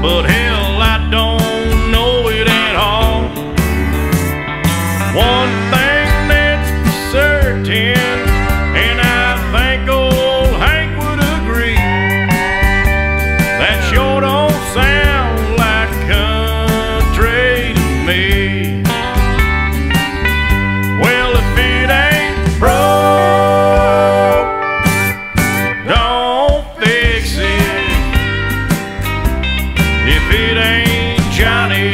but hell, I don't know it at all. One thing that's for certain, and I think old Hank would agree, that sure don't sound like country to me. Well, if it ain't broke, don't fix it. If it ain't Johnny